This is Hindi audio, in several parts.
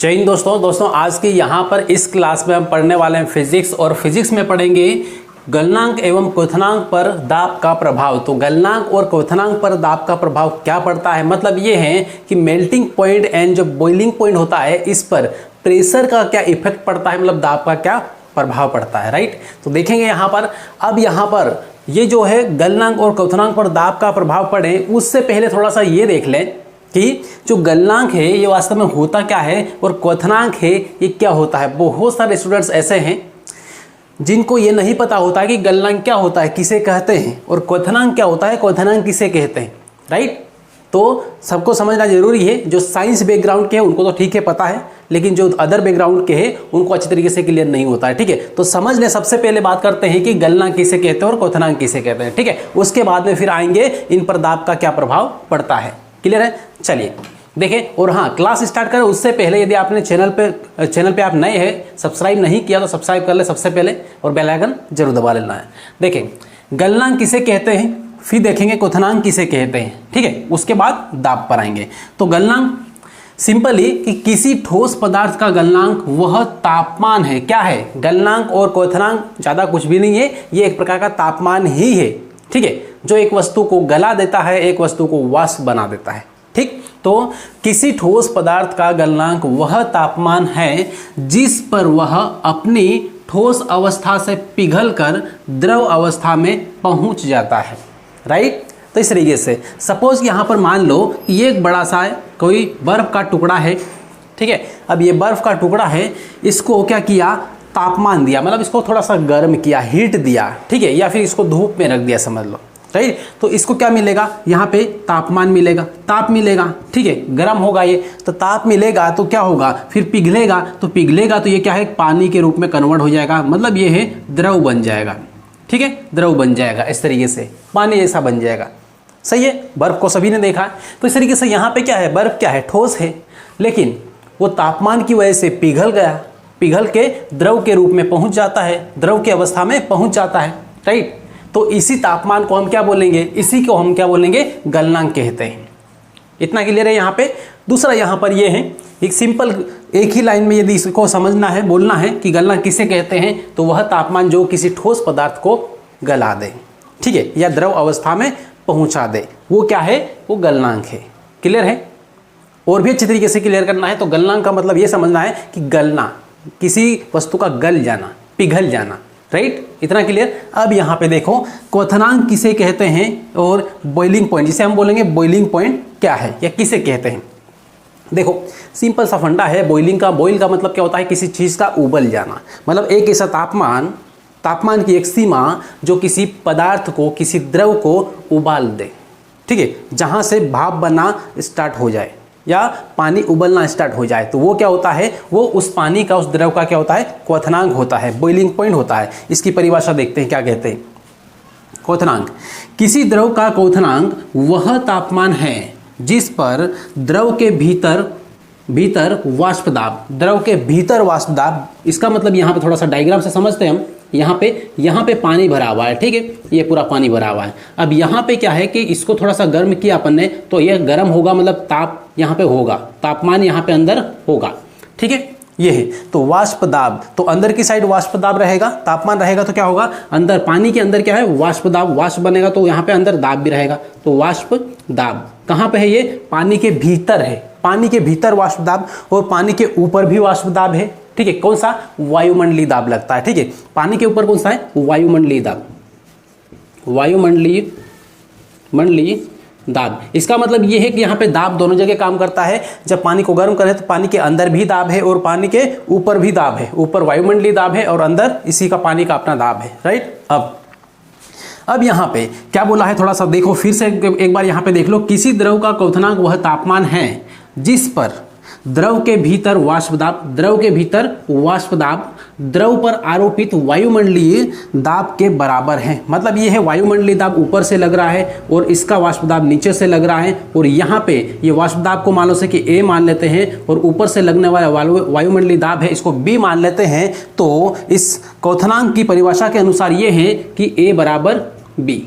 जय हिंद दोस्तों आज की यहाँ पर इस क्लास में हम पढ़ने वाले हैं फिजिक्स और फिजिक्स में पढ़ेंगे गलनांक एवं क्वथनांक पर दाब का प्रभाव। तो गलनांक और क्वथनांक पर दाब का प्रभाव क्या पड़ता है, मतलब ये है कि मेल्टिंग पॉइंट एंड जो बॉइलिंग पॉइंट होता है इस पर प्रेशर का क्या इफेक्ट पड़ता है, मतलब दाब का क्या प्रभाव पड़ता है। राइट, तो देखेंगे यहाँ पर। अब यहाँ पर ये जो है गलनांक और क्वथनांक पर दाब का प्रभाव पड़े, उससे पहले थोड़ा सा ये देख लें कि जो गलनांक है ये वास्तव में होता क्या है और क्वथनांक है ये क्या होता है। बहुत सारे स्टूडेंट्स ऐसे हैं जिनको ये नहीं पता होता कि गलनांक क्या होता है, किसे कहते हैं, और क्वथनांक क्या होता है, क्वथनांक किसे कहते हैं। राइट, तो सबको समझना जरूरी है। जो साइंस बैकग्राउंड के हैं उनको तो ठीक है पता है, लेकिन जो अदर बैकग्राउंड के हैं उनको अच्छी तरीके से क्लियर नहीं होता है। ठीक है, तो समझ लें। सबसे पहले बात करते हैं कि गलनांक किसे कहते हैं और क्वथनांक किसे कहते हैं। ठीक है, उसके बाद में फिर आएंगे इन पर दाब का क्या प्रभाव पड़ता है। क्लियर है, चलिए देखें। और हाँ, क्लास स्टार्ट करें उससे पहले यदि आपने चैनल पे आप नए हैं, सब्सक्राइब नहीं किया तो सब्सक्राइब कर ले सबसे पहले, और बेल आइकन जरूर दबा लेना है। देखें गलनांक किसे कहते हैं, फिर देखेंगे क्वथनांक किसे कहते हैं। ठीक है, उसके बाद दाब पर आएंगे। तो गलनांक सिंपली कि किसी ठोस पदार्थ का गलनांक वह तापमान है। क्या है, गलनांक और क्वथनांक ज़्यादा कुछ भी नहीं है, ये एक प्रकार का तापमान ही है। ठीक है, जो एक वस्तु को गला देता है, एक वस्तु को वाष्प बना देता है। ठीक, तो किसी ठोस पदार्थ का गलनांक वह तापमान है जिस पर वह अपनी ठोस अवस्था से पिघलकर द्रव अवस्था में पहुंच जाता है। राइट, तो इस तरीके से सपोज यहाँ पर मान लो ये एक बड़ा सा कोई बर्फ का टुकड़ा है। ठीक है, अब ये बर्फ का टुकड़ा है, इसको क्या किया, तापमान दिया, मतलब इसको थोड़ा सा गर्म किया, हीट दिया। ठीक है, या फिर इसको धूप में रख दिया, समझ लो। राइट, तो इसको क्या मिलेगा, यहाँ पे तापमान मिलेगा, ताप मिलेगा। ठीक है, गर्म होगा ये, तो ताप मिलेगा तो क्या होगा, फिर पिघलेगा, तो पिघलेगा तो ये क्या है, पानी के रूप में कन्वर्ट हो जाएगा, मतलब ये है द्रव बन जाएगा। ठीक है, द्रव बन जाएगा, इस तरीके से पानी जैसा बन जाएगा। सही है, बर्फ को सभी ने देखा है। तो इस तरीके से यहाँ पे क्या है, बर्फ क्या है, ठोस है, लेकिन वो तापमान की वजह से पिघल गया, पिघल के द्रव के रूप में पहुंच जाता है, द्रव की अवस्था में पहुंच जाता है। राइट, तो इसी तापमान को हम क्या बोलेंगे, इसी को हम क्या बोलेंगे, गलनांक कहते हैं। इतना क्लियर है यहाँ पे। दूसरा यहाँ पर ये है एक सिंपल, एक ही लाइन में यदि इसको समझना है, बोलना है कि गलनांक किसे कहते हैं, तो वह तापमान जो किसी ठोस पदार्थ को गला दे, ठीक है, या द्रव अवस्था में पहुंचा दे, वो क्या है, वो गलनांक है। क्लियर है। और भी अच्छी तरीके से क्लियर करना है तो गलनांक का मतलब ये समझना है कि गलना, किसी वस्तु का गल जाना, पिघल जाना। राइट, इतना क्लियर। अब यहाँ पे देखो क्वथनांक किसे कहते हैं और बॉइलिंग पॉइंट, जिसे हम बोलेंगे बॉइलिंग पॉइंट क्या है या किसे कहते हैं। देखो सिंपल सा फंडा है बॉइलिंग का। बॉइल का मतलब क्या होता है, किसी चीज़ का उबल जाना, मतलब एक ऐसा तापमान की एक सीमा जो किसी पदार्थ को, किसी द्रव को उबाल दे। ठीक है, जहाँ से भाप बनना स्टार्ट हो जाए या पानी उबलना स्टार्ट हो जाए, तो वो क्या होता है, वो उस पानी का, उस द्रव का क्या होता है, क्वथनांक होता है, बॉइलिंग पॉइंट होता है। इसकी परिभाषा देखते हैं क्या कहते हैं। क्वथनांक, किसी द्रव का क्वथनांक वह तापमान है जिस पर द्रव के भीतर वाष्प दाब, द्रव के भीतर वाष्प दाब। इसका मतलब यहाँ पे थोड़ा सा डायग्राम से समझते हैं हम। यहाँ पे पानी भरा हुआ है, ठीक है, ये पूरा पानी भरा हुआ है। अब यहाँ पे क्या है कि इसको थोड़ा सा गर्म किया अपन ने, तो ये गर्म होगा, मतलब ताप यहाँ पे होगा, तापमान यहाँ पे अंदर होगा। ठीक है, ये है तो वाष्प दाब। तो अंदर की साइड वाष्प दाब रहेगा, तापमान रहेगा, तो क्या होगा, अंदर पानी के अंदर क्या है, वाष्प दाब, वाष्प बनेगा, तो यहाँ पे अंदर दाब भी रहेगा। तो वाष्प दाब कहाँ पे है, ये पानी के भीतर है, पानी के भीतर वाष्प दाब, और पानी के ऊपर भी वाष्प दाब है। ठीक है, कौन सा, वायुमंडलीय दाब लगता है। ठीक है, पानी के ऊपर कौन सा है, वायुमंडलीय दाब, वायुमंडलीय दाब। इसका मतलब ये है कि यहाँ पे दाब दोनों जगह काम करता है। जब पानी को गर्म करें तो पानी के अंदर भी दाब है और पानी के ऊपर भी दाब है। ऊपर वायुमंडलीय दाब है और अंदर इसी का पानी का अपना दाब है। राइट, अब यहाँ पे क्या बोला है, थोड़ा सा देखो फिर से एक बार यहाँ पे देख लो। किसी द्रव का क्वथनांक वह तापमान है जिस पर द्रव के भीतर वाष्प दाब, द्रव के भीतर वाष्प दाब द्रव पर आरोपित वायुमंडलीय दाब के बराबर है। मतलब ये है वायुमंडलीय दाब ऊपर से लग रहा है और इसका वाष्प दाब नीचे से लग रहा है, और यहाँ पे ये वाष्प दाब को मान लो से कि A मान लेते हैं, और ऊपर से लगने वाला वायुमंडलीय दाब है इसको B मान लेते हैं। तो इस क्वथनांक की परिभाषा के अनुसार ये है कि A बराबर B।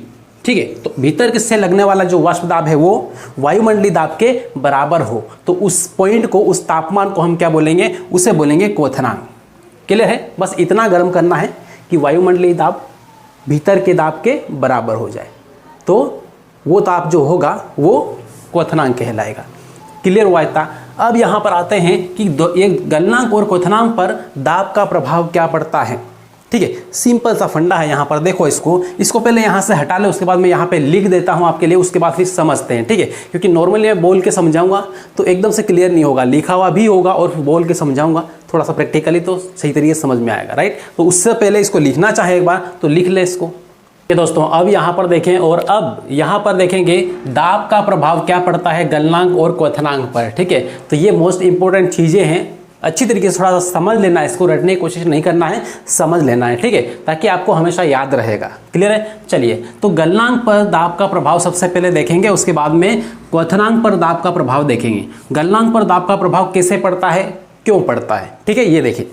ठीक है। तो भीतर किससे लगने वाला जो वाष्प दाब है वो वायुमंडलीय दाब के बराबर हो, तो उस पॉइंट को, उस तापमान को हम क्या बोलेंगे, उसे बोलेंगे क्वथनांक। क्लियर है? बस इतना गर्म करना है कि वायुमंडलीय दाब भीतर के दाब के बराबर हो जाए, तो वो ताप जो होगा वो क्वथनांक कहलाएगा। क्लियर हुआ इतना? अब यहाँ पर आते हैं कि एक गलनांक और क्वथनांक पर दाब का प्रभाव क्या पड़ता है। ठीक है, सिंपल सा फंडा है। यहाँ पर देखो, इसको पहले यहाँ से हटा ले, उसके बाद मैं यहाँ पे लिख देता हूँ आपके लिए, उसके बाद फिर समझते हैं। ठीक है, क्योंकि नॉर्मली मैं बोल के समझाऊंगा तो एकदम से क्लियर नहीं होगा, लिखा हुआ भी होगा और बोल के समझाऊंगा थोड़ा सा प्रैक्टिकली तो सही तरीके से समझ में आएगा। राइट, तो उससे पहले इसको लिखना चाहे एक बार तो लिख ले इसको। दोस्तों अब यहाँ पर देखें, और अब यहाँ पर देखेंगे दाब का प्रभाव क्या पड़ता है गलनांक और क्वथनांक पर। ठीक है, तो ये मोस्ट इंपॉर्टेंट चीज़ें हैं, अच्छी तरीके से थोड़ा सा समझ लेना है, इसको रटने की कोशिश नहीं करना है, समझ लेना है। ठीक है, ताकि आपको हमेशा याद रहेगा। क्लियर है? चलिए, तो गलनांक पर दाब का प्रभाव सबसे पहले देखेंगे, उसके बाद में क्वथनांक पर दाब का प्रभाव देखेंगे। गलनांक पर दाब का प्रभाव कैसे पड़ता है, क्यों पड़ता है। ठीक है, ये देखिए,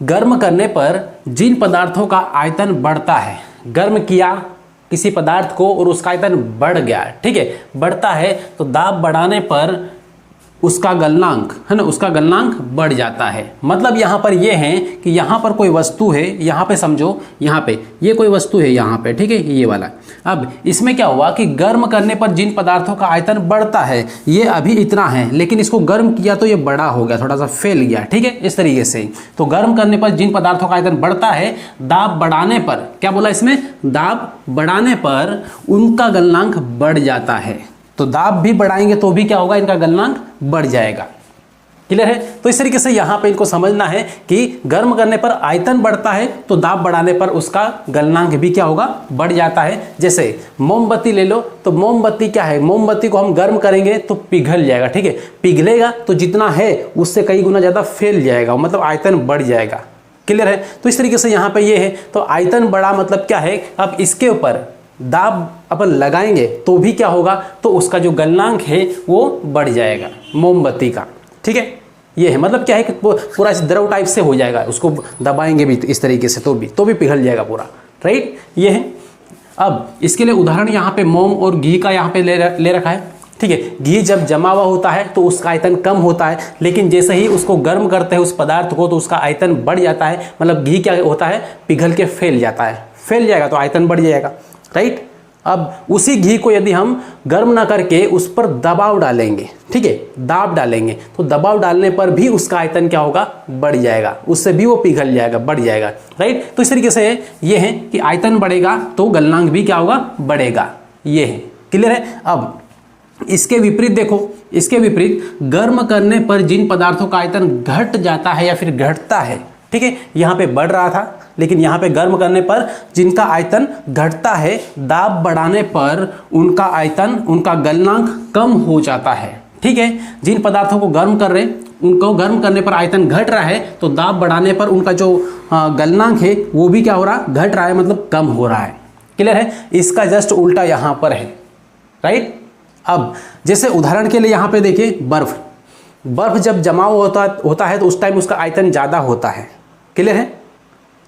गर्म करने पर जिन पदार्थों का आयतन बढ़ता है, गर्म किया किसी पदार्थ को और उसका आयतन बढ़ गया, ठीक है, बढ़ता है, तो दाब बढ़ाने पर उसका गलनांक है ना, उसका गलनांक बढ़ जाता है। मतलब यहाँ पर ये है कि यहाँ पर कोई वस्तु है, यहाँ पे समझो, यहाँ पे ये कोई वस्तु है यहाँ पे, ठीक है, ये वाला। अब इसमें क्या हुआ कि गर्म करने पर जिन पदार्थों का आयतन बढ़ता है, ये अभी इतना है, लेकिन इसको गर्म किया तो ये बड़ा हो गया, थोड़ा सा फैल गया। ठीक है, इस तरीके से। तो गर्म करने पर जिन पदार्थों का आयतन बढ़ता है, दाब बढ़ाने पर, क्या बोला इसमें, दाब बढ़ाने पर उनका गलनांक बढ़ जाता है। तो दाब भी बढ़ाएंगे तो भी क्या होगा, इनका गलनांक बढ़ जाएगा। क्लियर है? तो इस तरीके से यहाँ पे इनको समझना है कि गर्म करने पर आयतन बढ़ता है तो दाब बढ़ाने पर उसका गलनांक भी क्या होगा, बढ़ जाता है। जैसे मोमबत्ती ले लो, तो मोमबत्ती क्या है, मोमबत्ती को हम गर्म करेंगे तो पिघल जाएगा। ठीक है, पिघलेगा तो जितना है उससे कई गुना ज़्यादा फैल जाएगा, मतलब आयतन बढ़ जाएगा। क्लियर है? तो इस तरीके से यहाँ पे ये है, तो आयतन बढ़ा मतलब क्या है, अब इसके ऊपर दाब अपन लगाएंगे तो भी क्या होगा, तो उसका जो गलनांक है वो बढ़ जाएगा मोमबत्ती का। ठीक है, ये है, मतलब क्या है कि पूरा इस द्रव टाइप से हो जाएगा, उसको दबाएंगे भी इस तरीके से तो भी पिघल जाएगा पूरा। राइट, ये है। अब इसके लिए उदाहरण यहाँ पे मोम और घी का यहाँ पे ले रखा है। ठीक है, घी जब जमा हुआ होता है तो उसका आयतन कम होता है, लेकिन जैसे ही उसको गर्म करते हैं उस पदार्थ को तो उसका आयतन बढ़ जाता है। मतलब घी क्या होता है, पिघल के फैल जाता है, फैल जाएगा तो आयतन बढ़ जाएगा। राइट, अब उसी घी को यदि हम गर्म ना करके उस पर दबाव डालेंगे, ठीक है, दाब डालेंगे, तो दबाव डालने पर भी उसका आयतन क्या होगा, बढ़ जाएगा, उससे भी वो पिघल जाएगा, बढ़ जाएगा। राइट, तो इस तरीके से ये है कि आयतन बढ़ेगा तो गलनांक भी क्या होगा, बढ़ेगा। ये है। क्लियर है? अब इसके विपरीत देखो, इसके विपरीत गर्म करने पर जिन पदार्थों का आयतन घट जाता है या फिर घटता है, ठीक है, यहाँ पे बढ़ रहा था लेकिन यहाँ पे गर्म करने पर जिनका आयतन घटता है, दाब बढ़ाने पर उनका आयतन, उनका गलनांक कम हो जाता है। ठीक है, जिन पदार्थों को गर्म कर रहे, उनको गर्म करने पर आयतन घट रहा है, तो दाब बढ़ाने पर उनका जो गलनांक है वो भी क्या हो रहा, घट रहा है, मतलब कम हो रहा है। क्लियर है? इसका जस्ट उल्टा यहाँ पर है। राइट, अब जैसे उदाहरण के लिए यहाँ पे देखिए, बर्फ जब जमाव होता है तो उस टाइम उसका आयतन ज़्यादा होता है। क्लियर है?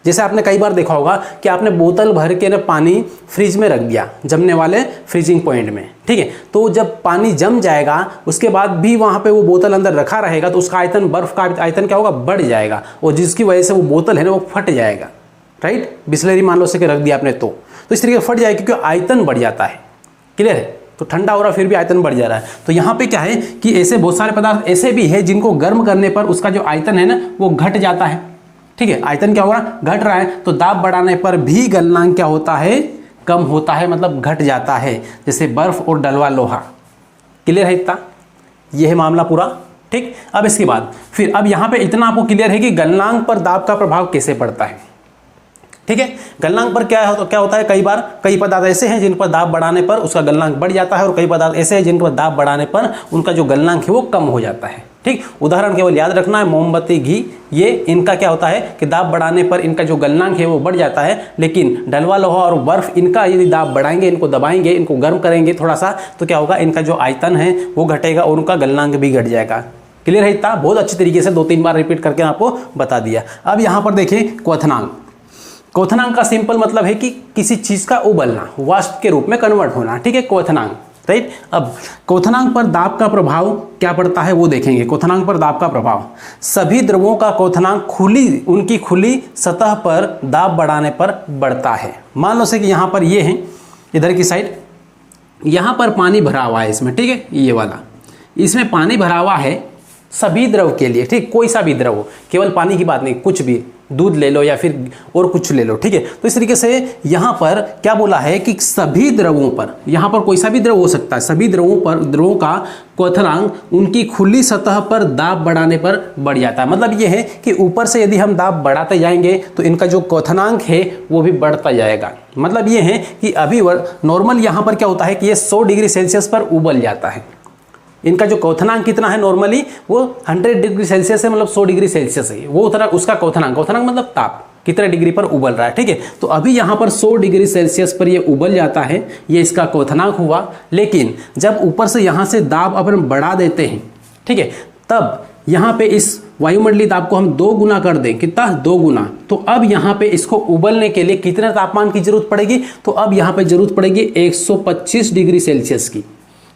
जैसे आपने कई बार देखा होगा कि आपने बोतल भर के ना पानी फ्रिज में रख दिया, जमने वाले फ्रीजिंग पॉइंट में। ठीक है, तो जब पानी जम जाएगा उसके बाद भी वहाँ पे वो बोतल अंदर रखा रहेगा तो उसका आयतन, बर्फ का आयतन क्या होगा, बढ़ जाएगा, और जिसकी वजह से वो बोतल है ना वो फट जाएगा। राइट, बिस्लरी मान लो से रख दिया आपने तो इस तरीके से फट जाएगा क्योंकि आयतन बढ़ जाता है। क्लियर है? तो ठंडा हो रहा फिर भी आयतन बढ़ जा रहा है। तो यहाँ पे क्या है कि ऐसे बहुत सारे पदार्थ ऐसे भी है जिनको गर्म करने पर उसका जो आयतन है ना वो घट जाता है। ठीक है, आयतन क्या हो रहा, घट रहा है, तो दाब बढ़ाने पर भी गलनांक क्या होता है, कम होता है, मतलब घट जाता है, जैसे बर्फ और डलवा लोहा। क्लियर है इतना? यह है मामला पूरा। ठीक, अब इसके बाद फिर अब यहाँ पे इतना आपको क्लियर है कि गलनांक पर दाब का प्रभाव कैसे पड़ता है। ठीक है, गलनांक पर क्या होता है, कई पदार्थ ऐसे हैं जिन पर दाब बढ़ाने पर उसका गलनांक बढ़ जाता है, और कई पदार्थ ऐसे हैं जिन पर दाब बढ़ाने पर उनका जो गलनांक है वो कम हो जाता है। ठीक, उदाहरण केवल याद रखना है, मोमबत्ती, घी, ये इनका क्या होता है कि दाब बढ़ाने पर इनका जो गलनांक है वो बढ़ जाता है, लेकिन डलवा लोहा और बर्फ, इनका यदि दाब बढ़ाएंगे, इनको दबाएंगे, इनको गर्म करेंगे थोड़ा सा, तो क्या होगा, इनका जो आयतन है वो घटेगा और उनका गलनांक भी घट जाएगा। क्लियर है इतना? बहुत अच्छी तरीके से 2-3 बार रिपीट करके आपको बता दिया। अब यहाँ पर देखिए क्वथनांक। क्वथनांक का सिंपल मतलब है कि किसी चीज का उबलना, वाष्प के रूप में कन्वर्ट होना, ठीक है, क्वथनांक, राइट। अब क्वथनांक पर दाब का प्रभाव क्या पड़ता है वो देखेंगे। क्वथनांक पर दाब का प्रभाव, सभी द्रवों का क्वथनांक उनकी खुली सतह पर दाब बढ़ाने पर बढ़ता है। मान लो से कि यहाँ पर ये है, इधर की साइड यहाँ पर पानी भरा हुआ है इसमें, ठीक है, ये वाला, इसमें पानी भरा हुआ है सभी द्रव के लिए, ठीक, कोई सा भी द्रव हो, केवल पानी की बात नहीं, कुछ भी, दूध ले लो या फिर और कुछ ले लो, ठीक है। तो इस तरीके से यहाँ पर क्या बोला है कि सभी द्रवों पर, यहाँ पर कोई सा भी द्रव हो सकता है, सभी द्रवों का क्वथनांक उनकी खुली सतह पर दाब बढ़ाने पर बढ़ जाता है। मतलब ये है कि ऊपर से यदि हम दाब बढ़ाते जाएंगे तो इनका जो क्वथनांक है वो भी बढ़ता जाएगा। मतलब ये है कि अभी नॉर्मल यहाँ पर क्या होता है कि ये 100 डिग्री सेल्सियस पर उबल जाता है। इनका जो क्वथनांक कितना है नॉर्मली वो 100 डिग्री सेल्सियस है, मतलब 100 डिग्री सेल्सियस है वो उतना उसका क्वथनांक मतलब ताप कितने डिग्री पर उबल रहा है, ठीक है। तो अभी यहाँ पर 100 डिग्री सेल्सियस पर ये उबल जाता है, ये इसका क्वथनांक हुआ। लेकिन जब ऊपर से यहाँ से दाब अपन बढ़ा देते हैं, ठीक है, तब यहाँ पे इस वायुमंडलीय दाब को हम 2 गुना कर दें, कितना, 2 गुना। तो अब यहाँ पे इसको उबलने के लिए कितने तापमान की जरूरत पड़ेगी, तो अब यहाँ पे जरूरत पड़ेगी 125 डिग्री सेल्सियस की,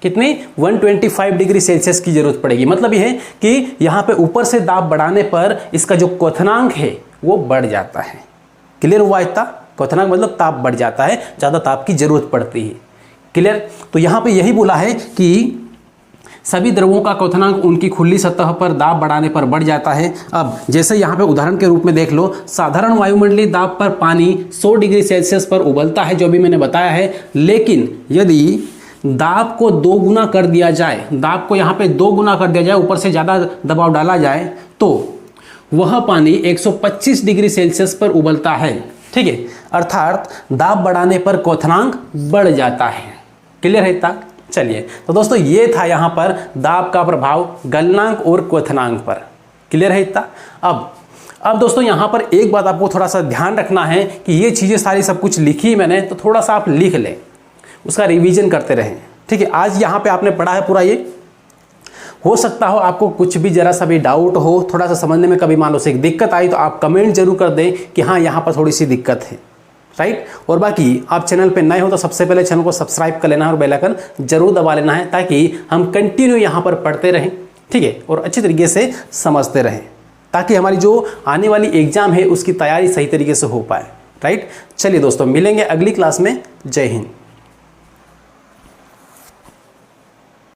कितनी, 125 डिग्री सेल्सियस की जरूरत पड़ेगी। मतलब यह है कि यहाँ पे ऊपर से दाब बढ़ाने पर इसका जो क्वथनांक है वो बढ़ जाता है। क्लियर हुआ इतना? क्वथनांक मतलब ताप बढ़ जाता है, ज़्यादा ताप की जरूरत पड़ती है। क्लियर? तो यहाँ पे यही बोला है कि सभी द्रवों का क्वथनांक उनकी खुली सतह पर दाब बढ़ाने पर बढ़ जाता है। अब जैसे यहाँ पे उदाहरण के रूप में देख लो, साधारण वायुमंडलीय दाब पर पानी 100 डिग्री सेल्सियस पर उबलता है, जो भी मैंने बताया है। लेकिन यदि दाब को 2 गुना कर दिया जाए, दाब को यहाँ पे 2 गुना कर दिया जाए, ऊपर से ज़्यादा दबाव डाला जाए, तो वह पानी 125 डिग्री सेल्सियस पर उबलता है, ठीक है। अर्थात दाब बढ़ाने पर क्वथनांक बढ़ जाता है। क्लियर है इतना? चलिए, तो दोस्तों ये था यहाँ पर दाब का प्रभाव गलनांक और क्वथनांक पर। क्लियर है इतना? अब दोस्तों यहाँ पर एक बात आपको थोड़ा सा ध्यान रखना है कि ये चीज़ें सारी सब कुछ लिखी मैंने, तो थोड़ा सा आप लिख लें, उसका रिवीजन करते रहें, ठीक है। आज यहाँ पे आपने पढ़ा है पूरा, ये हो सकता हो आपको कुछ भी जरा सा भी डाउट हो, थोड़ा सा समझने में कभी मान लो से एक दिक्कत आई, तो आप कमेंट जरूर कर दें कि हाँ यहाँ पर थोड़ी सी दिक्कत है, राइट। और बाकी आप चैनल पे नए हो तो सबसे पहले चैनल को सब्सक्राइब कर लेना है और बेल आइकन जरूर दबा लेना है, ताकि हम कंटिन्यू यहाँ पर पढ़ते रहें, ठीक है, और अच्छी तरीके से समझते रहें, ताकि हमारी जो आने वाली एग्जाम है उसकी तैयारी सही तरीके से हो पाए, राइट। चलिए दोस्तों, मिलेंगे अगली क्लास में। जय हिंद।